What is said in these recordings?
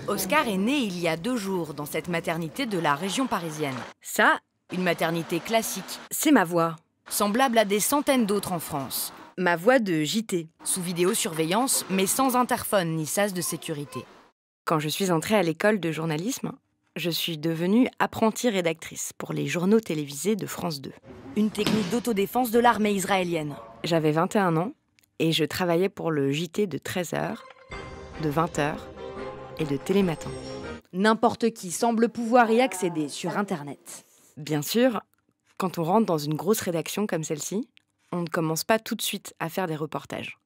Oscar est né il y a 2 jours dans cette maternité de la région parisienne. Ça, une maternité classique, C'est ma voix. semblable à des centaines d'autres en France. Ma voix de JT. Sous vidéosurveillance, mais sans interphone ni sas de sécurité. Quand je suis entrée à l'école de journalisme, je suis devenue apprentie rédactrice pour les journaux télévisés de France 2. Une technique d'autodéfense de l'armée israélienne. J'avais 21 ans et je travaillais pour le JT de 13h, de 20h et de Télématin. N'importe qui semble pouvoir y accéder sur Internet. Bien sûr, quand on rentre dans une grosse rédaction comme celle-ci, on ne commence pas tout de suite à faire des reportages.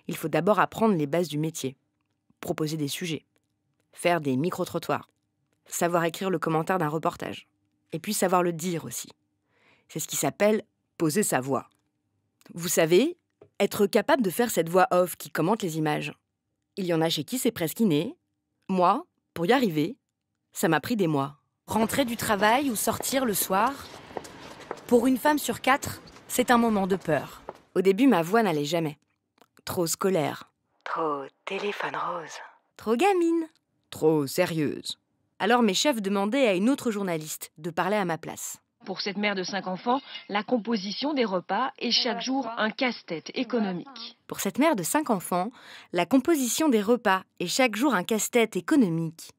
Il faut d'abord apprendre les bases du métier, proposer des sujets, faire des micro-trottoirs, savoir écrire le commentaire d'un reportage, et puis savoir le dire aussi. C'est ce qui s'appelle poser sa voix. Vous savez, être capable de faire cette voix off qui commente les images. Il y en a chez qui c'est presque inné. Moi, pour y arriver, ça m'a pris des mois. Rentrer du travail ou sortir le soir, pour une femme sur 4, c'est un moment de peur. Au début, ma voix n'allait jamais. Trop scolaire. Trop téléphone rose. Trop gamine. Trop sérieuse. Alors mes chefs demandaient à une autre journaliste de parler à ma place. Pour cette mère de 5 enfants, la composition des repas est chaque jour un casse-tête économique. Pour cette mère de 5 enfants, la composition des repas est chaque jour un casse-tête économique.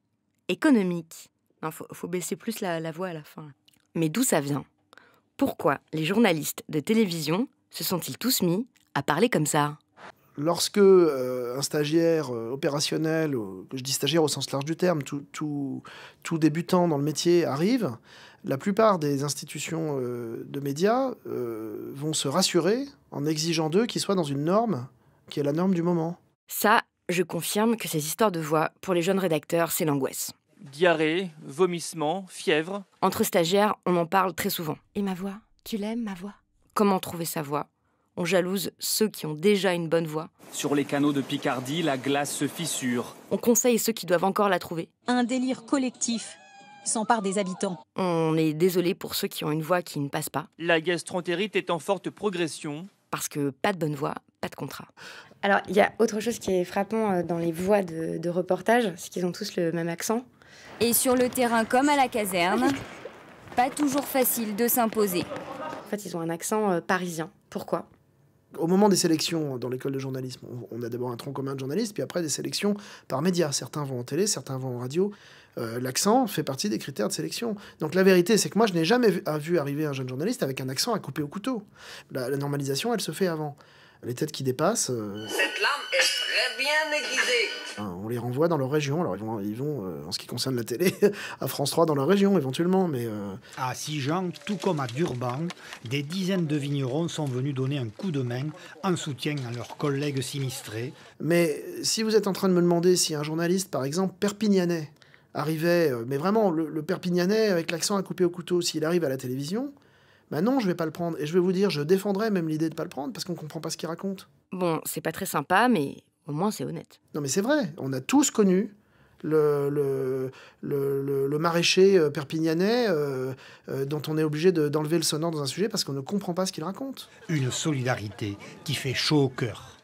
Économique. Non, faut baisser plus la voix à la fin. Mais d'où ça vient ? Pourquoi les journalistes de télévision se sont-ils tous mis à parler comme ça ? Lorsque un stagiaire opérationnel, que je dis stagiaire au sens large du terme, tout débutant dans le métier arrive, la plupart des institutions de médias vont se rassurer en exigeant d'eux qu'ils soient dans une norme qui est la norme du moment. Ça, je confirme que ces histoires de voix, pour les jeunes rédacteurs, c'est l'angoisse. Diarrhée, vomissements, fièvre. Entre stagiaires, on en parle très souvent. Et ma voix ? Tu l'aimes, ma voix ? Comment trouver sa voix ? On jalouse ceux qui ont déjà une bonne voix. Sur les canaux de Picardie, la glace se fissure. On conseille ceux qui doivent encore la trouver. Un délire collectif s'empare des habitants. On est désolé pour ceux qui ont une voix qui ne passe pas. La gastroentérite est en forte progression. Parce que pas de bonne voix, pas de contrat. Alors, il y a autre chose qui est frappant dans les voix de reportage, c'est qu'ils ont tous le même accent. Et sur le terrain comme à la caserne, pas toujours facile de s'imposer. En fait, ils ont un accent parisien. Pourquoi ? Au moment des sélections dans l'école de journalisme, on a d'abord un tronc commun de journalistes, puis après des sélections par médias. Certains vont en télé, certains vont en radio. L'accent fait partie des critères de sélection. Donc la vérité, c'est que moi, je n'ai jamais vu arriver un jeune journaliste avec un accent à couper au couteau. La normalisation, elle se fait avant. Les têtes qui dépassent... Cette lame est très bien aiguisée. On les renvoie dans leur région. Alors ils vont en ce qui concerne la télé, à France 3 dans leur région éventuellement. Mais À Sijan, tout comme à Durban, des dizaines de vignerons sont venus donner un coup de main en soutien à leurs collègues sinistrés. Mais si vous êtes en train de me demander si un journaliste, par exemple, perpignanais, arrivait, mais vraiment le perpignanais avec l'accent à couper au couteau, s'il arrive à la télévision... Ben non, je vais pas le prendre. Et je vais vous dire, je défendrais même l'idée de pas le prendre parce qu'on comprend pas ce qu'il raconte. Bon, c'est pas très sympa, mais au moins c'est honnête. Non mais c'est vrai, on a tous connu le maraîcher perpignanais dont on est obligé d'enlever le sonore dans un sujet parce qu'on ne comprend pas ce qu'il raconte. Une solidarité qui fait chaud au cœur.